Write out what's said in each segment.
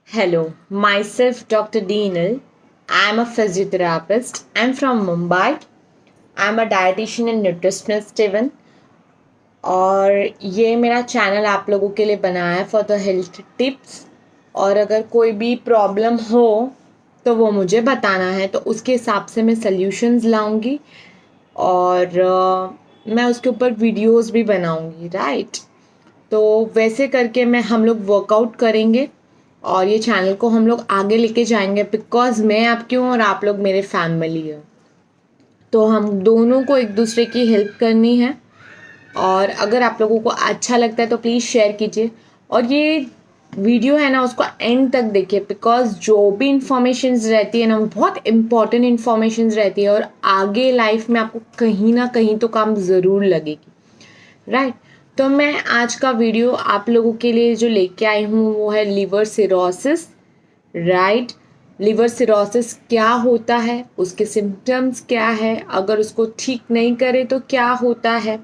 Hello, myself Dr. Deenal. I am a physiotherapist. I am from Mumbai. I am a dietitian and nutritionist even. और ये मेरा channel आप लोगों के लिए बनाया है फॉर द हेल्थ टिप्स। और अगर कोई भी प्रॉब्लम हो तो वो मुझे बताना है, तो उसके हिसाब से मैं सल्यूशंस लाऊंगी और मैं उसके ऊपर वीडियोस भी बनाऊंगी, राइट। तो वैसे करके हम लोग वर्कआउट करेंगे और ये चैनल को हम लोग आगे लेके जाएंगे, बिकॉज मैं आपकी हूँ और आप लोग मेरे फैमिली है। तो हम दोनों को एक दूसरे की हेल्प करनी है। और अगर आप लोगों को अच्छा लगता है तो प्लीज़ शेयर कीजिए और ये वीडियो है ना उसको एंड तक देखिए, बिकॉज जो भी इंफॉर्मेशंस रहती है ना वो बहुत इंपॉर्टेंट इंफॉर्मेशंस रहती है और आगे लाइफ में आपको कहीं ना कहीं तो काम ज़रूर लगेगी, राइट। तो मैं आज का वीडियो आप लोगों के लिए जो लेके आई हूँ वो है liver cirrhosis, right. Liver cirrhosis क्या होता है, उसके सिम्टम्स क्या है, अगर उसको ठीक नहीं करे तो क्या होता है,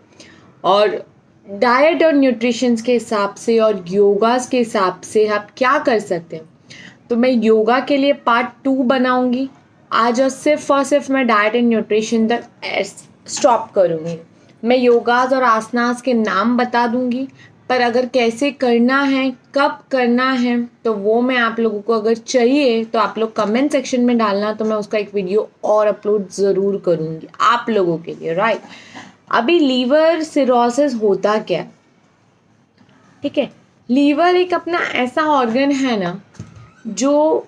और डाइट और न्यूट्रिशंस के हिसाब से और योगास के हिसाब से आप क्या कर सकते हैं। तो मैं योगा के लिए पार्ट 2 बनाऊंगी आज, और सिर्फ मैं डाइट एंड न्यूट्रिशन तक स्टॉप करूँगी। मैं योगास और आसनास के नाम बता दूंगी, पर अगर कैसे करना है, कब करना है, तो वो मैं आप लोगों को अगर चाहिए तो आप लोग कमेंट सेक्शन में डालना, तो मैं उसका एक वीडियो और अपलोड ज़रूर करूँगी आप लोगों के लिए, राइट। अभी लीवर सिरोसिस होता क्या है, ठीक है। लीवर एक अपना ऐसा ऑर्गन है ना जो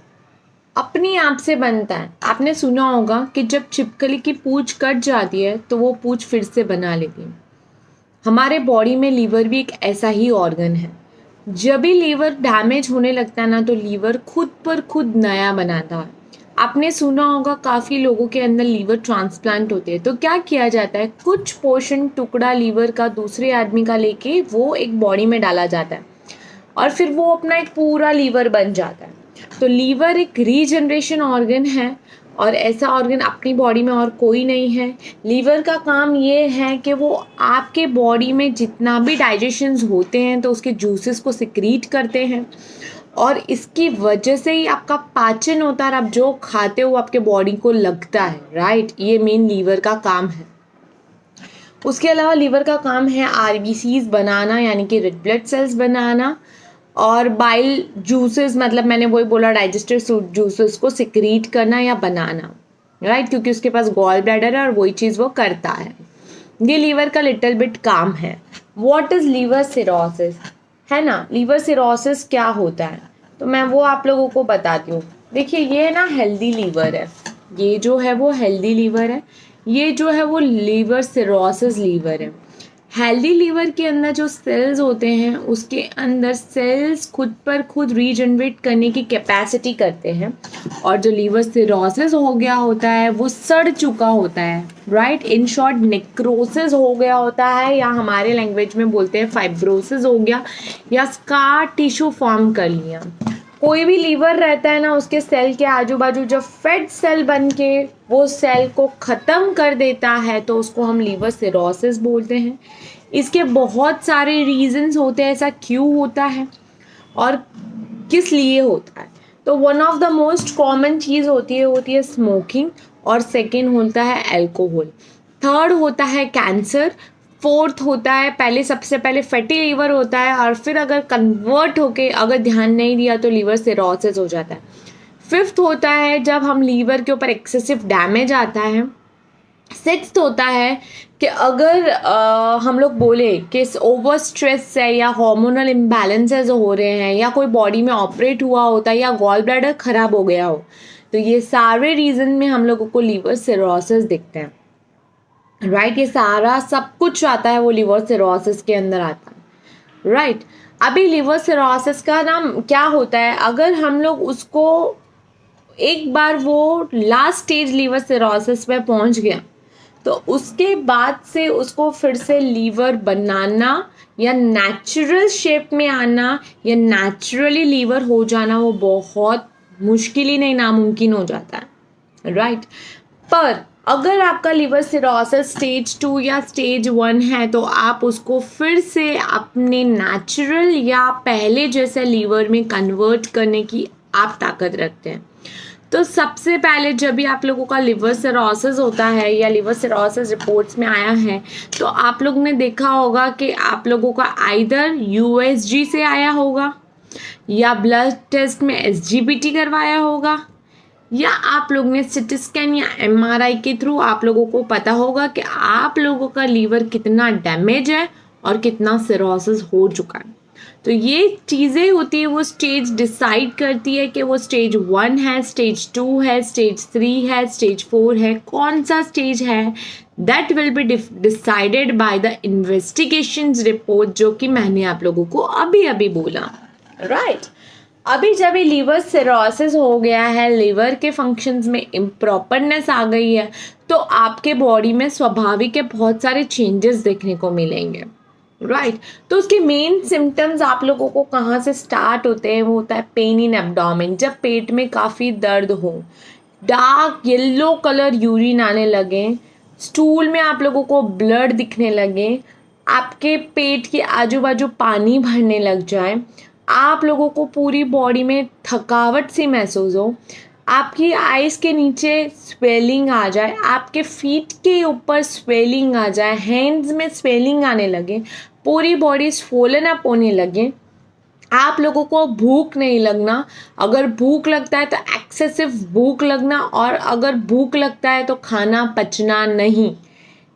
अपनी आप से बनता है। आपने सुना होगा कि जब छिपकली की पूंछ कट जाती है तो वो पूंछ फिर से बना लेती है। हमारे बॉडी में लीवर भी एक ऐसा ही ऑर्गन है। जब भी लीवर डैमेज होने लगता है ना तो लीवर खुद पर खुद नया बनाता है। आपने सुना होगा काफ़ी लोगों के अंदर लीवर ट्रांसप्लांट होते हैं। तो क्या किया जाता है, कुछ पोर्शन टुकड़ा लीवर का दूसरे आदमी का लेके वो एक बॉडी में डाला जाता है और फिर वो अपना एक पूरा लीवर बन जाता है। तो लीवर एक रीजनरेशन ऑर्गन है और ऐसा ऑर्गन अपनी बॉडी में और कोई नहीं है। लीवर का काम ये है कि वो आपके बॉडी में जितना भी डाइजेशंस होते हैं तो उसके जूसेस को सिक्रीट करते हैं और इसकी वजह से ही आपका पाचन होता है और आप जो खाते हो आपके बॉडी को लगता है, राइट। ये मेन लीवर का काम है। उसके अलावा लीवर का काम है आरबीसीज बनाना, यानी कि रेड ब्लड सेल्स बनाना, और बाइल जूसेस, मतलब मैंने वही बोला डाइजेस्टिव जूसेस को सिक्रीट करना या बनाना, राइट, क्योंकि उसके पास गॉल ब्लैडर है और वही चीज़ वो करता है। ये लीवर का लिटिल बिट काम है। व्हाट इज़ लीवर सिरोसिस, है ना। लीवर सिरोसिस क्या होता है तो मैं वो आप लोगों को बताती हूँ। देखिए ये ना हेल्दी लीवर है, ये जो है वो हेल्दी लीवर है, ये जो है वो लीवर सिरोसिस लीवर है। हेल्दी लीवर के अंदर जो सेल्स होते हैं उसके अंदर सेल्स खुद पर खुद रीजनरेट करने की कैपेसिटी करते हैं, और जो लीवर सिरोसिस हो गया होता है वो सड़ चुका होता है, राइट। इन शॉर्ट नेक्रोसिस हो गया होता है, या हमारे लैंग्वेज में बोलते हैं फाइब्रोसिस हो गया, या स्कार टिश्यू फॉर्म कर लिया। कोई भी लीवर रहता है ना उसके सेल के आजू बाजू जब फैट सेल बन के वो सेल को ख़त्म कर देता है तो उसको हम लीवर सिरोसिस बोलते हैं। इसके बहुत सारे रीजंस होते हैं ऐसा क्यों होता है और किस लिए होता है। तो one of the most common चीज़ होती है स्मोकिंग, और सेकेंड होता है अल्कोहल, थर्ड होता है कैंसर, फोर्थ होता है सबसे पहले फैटी लीवर होता है, और फिर अगर कन्वर्ट होके अगर ध्यान नहीं दिया तो लीवर सिरोसिस हो जाता है। फिफ्थ होता है जब हम लीवर के ऊपर एक्सेसिव डैमेज आता है। सिक्स्थ होता है कि अगर हम लोग बोले कि ओवर स्ट्रेस है या हार्मोनल इम्बैलेंसेस हो रहे हैं या कोई बॉडी में ऑपरेट हुआ होता है या गॉल ब्लैडर खराब हो गया हो, तो ये सारे रीज़न में हम लोगों को लीवर सिरोसिस दिखते हैं, राइट। ये सारा सब कुछ आता है वो लीवर सिरोसिस के अंदर आता है, राइट। अभी लीवर सिरोसिस का नाम क्या होता है, अगर हम लोग उसको एक बार वो लास्ट स्टेज लीवर सिरोसिस पे पहुंच गया तो उसके बाद से उसको फिर से लीवर बनाना या नेचुरल शेप में आना या नेचुरली लीवर हो जाना वो बहुत मुश्किल ही नहीं नामुमकिन हो जाता है, राइट। पर अगर आपका लिवर सिरोसिस स्टेज 2 या स्टेज 1 है तो आप उसको फिर से अपने नेचुरल या पहले जैसे लीवर में कन्वर्ट करने की आप ताकत रखते हैं। तो सबसे पहले जब भी आप लोगों का लिवर सिरोसिस होता है या लिवर सिरोसिस रिपोर्ट्स में आया है, तो आप लोग ने देखा होगा कि आप लोगों का आइदर यूएसजी से आया होगा या ब्लड टेस्ट में एसजीपीटी करवाया होगा, या आप लोग ने सिटी स्कैन या एमआरआई के थ्रू आप लोगों को पता होगा कि आप लोगों का लीवर कितना डैमेज है और कितना सिरोसिस हो चुका है। तो ये चीज़ें होती है, वो स्टेज डिसाइड करती है कि वो स्टेज 1 है, स्टेज 2 है, स्टेज 3 है, स्टेज 4 है, कौन सा स्टेज है। That will be decided by the investigation report, जो कि मैंने आप लोगों को अभी अभी बोला, राइट। अभी जब ये लीवर सिरोसिस हो गया है, लिवर के फंक्शंस में इम्प्रॉपरनेस आ गई है, तो आपके बॉडी में स्वाभाविक है बहुत सारे चेंजेस देखने को मिलेंगे, राइट। तो उसके मेन सिम्टम्स आप लोगों को कहाँ से स्टार्ट होते हैं, वो होता है पेन इन एब्डोमेन, जब पेट में काफ़ी दर्द हो, डार्क येलो कलर यूरिन आने लगे, स्टूल में आप लोगों को ब्लड दिखने लगे, आपके पेट के आजू बाजू पानी भरने लग जाए, आप लोगों को पूरी बॉडी में थकावट सी महसूस हो, आपकी आइज़ के नीचे स्वेलिंग आ जाए, आपके फीट के ऊपर स्वेलिंग आ जाए, हैंड्स में स्वेलिंग आने लगे, पूरी बॉडी स्वोलन अप होने लगे, आप लोगों को भूख नहीं लगना, अगर भूख लगता है तो एक्सेसिव भूख लगना, और अगर भूख लगता है तो खाना पचना नहीं,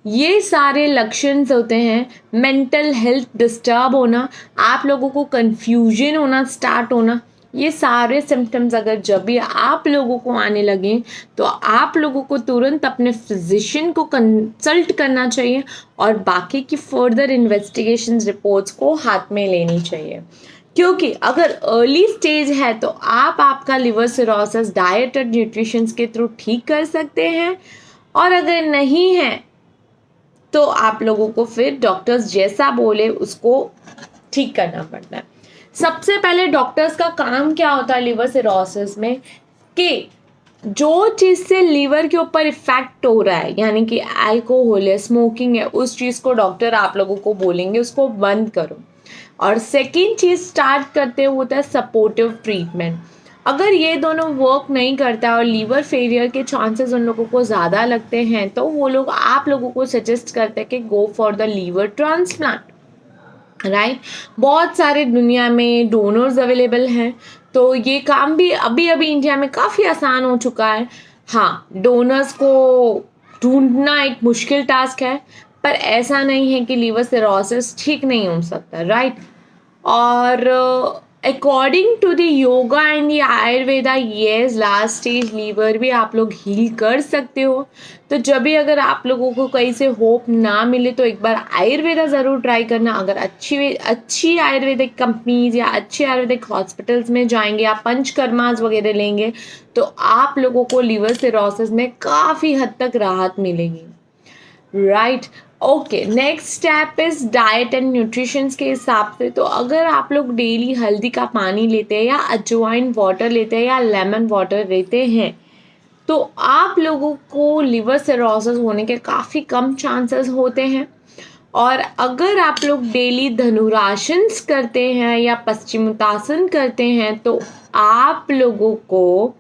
ये सारे लक्षण होते हैं। मेंटल हेल्थ डिस्टर्ब होना, आप लोगों को कंफ्यूजन होना स्टार्ट होना, ये सारे सिम्टम्स अगर जब भी आप लोगों को आने लगे तो आप लोगों को तुरंत अपने फिजिशियन को कंसल्ट करना चाहिए और बाकी की फर्दर इन्वेस्टिगेशन रिपोर्ट्स को हाथ में लेनी चाहिए। क्योंकि अगर अर्ली स्टेज है तो आप आपका लिवर सिरोसिस डाइट और न्यूट्रिशन के थ्रू ठीक कर सकते हैं, और अगर नहीं है तो आप लोगों को फिर डॉक्टर्स जैसा बोले उसको ठीक करना पड़ता है। सबसे पहले डॉक्टर्स का काम क्या होता है लिवर सिरोसिस में, कि जो चीज़ से लीवर के ऊपर इफेक्ट हो रहा है, यानी कि अल्कोहल है, स्मोकिंग है, उस चीज़ को डॉक्टर आप लोगों को बोलेंगे उसको बंद करो। और सेकेंड चीज़ स्टार्ट करते होता है सपोर्टिव ट्रीटमेंट। अगर ये दोनों वर्क नहीं करता और लीवर फेलियर के चांसेस उन लोगों को ज़्यादा लगते हैं, तो वो लोग आप लोगों को सजेस्ट करते हैं कि go for the liver transplant, right. बहुत सारे दुनिया में डोनर्स अवेलेबल हैं, तो ये काम भी अभी अभी इंडिया में काफ़ी आसान हो चुका है। हाँ, डोनर्स को ढूंढना एक मुश्किल टास्क है, पर ऐसा नहीं है कि लीवर सिरोसिस ठीक नहीं हो सकता, राइट। और according to the yoga and the Ayurveda, yes, last stage liver भी आप लोग हील कर सकते हो। तो जब भी अगर आप लोगों को कहीं से होप ना मिले तो एक बार आयुर्वेदा ज़रूर ट्राई करना। अगर अच्छी आयुर्वेदिक कंपनीज या अच्छे आयुर्वेदिक हॉस्पिटल्स में जाएंगे या पंचकर्मास वगैरह लेंगे तो आप लोगों को लिवर सिरोसिस में काफ़ी हद तक राहत मिलेगी, right. Okay, next step is diet and nutrition के हिसाब से। तो अगर आप लोग डेली हल्दी का पानी लेते हैं या अजवाइन वाटर लेते हैं या लेमन वाटर लेते हैं तो आप लोगों को लिवर सिरोसिस होने के काफ़ी कम चांसेस होते हैं। और अगर आप लोग डेली धनुरासन करते हैं या पश्चिमोत्तासन करते हैं तो आप लोगों को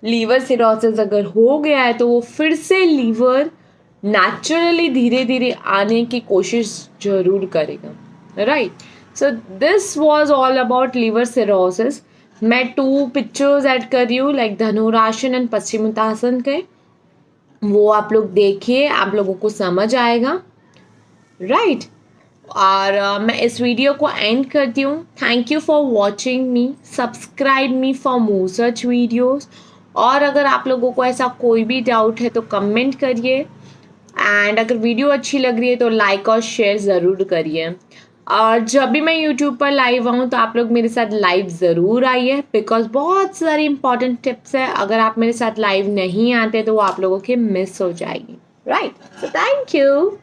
लीवर सिरोसिस अगर हो गया है तो वो फिर से लीवर नेचुरली धीरे धीरे आने की कोशिश जरूर करेगा, right. So this was all about liver cirrhosis. मैं 2 पिक्चर्स ऐड कर रही हूँ, लाइक धनुरासन एंड पश्चिमोत्तासन के, वो आप लोग देखिए, आप लोगों को समझ आएगा, राइट। और मैं इस वीडियो को एंड करती हूँ। Thank you for watching me, subscribe me for more such videos. और अगर आप लोगों को ऐसा कोई भी डाउट है तो कमेंट करिए, एंड अगर वीडियो अच्छी लग रही है तो लाइक और शेयर ज़रूर करिए। और जब भी मैं यूट्यूब पर लाइव आऊँ तो आप लोग मेरे साथ लाइव ज़रूर आइए, बिकॉज बहुत सारी इंपॉर्टेंट टिप्स है, अगर आप मेरे साथ लाइव नहीं आते तो वो आप लोगों के मिस हो जाएगी, राइट। So thank you.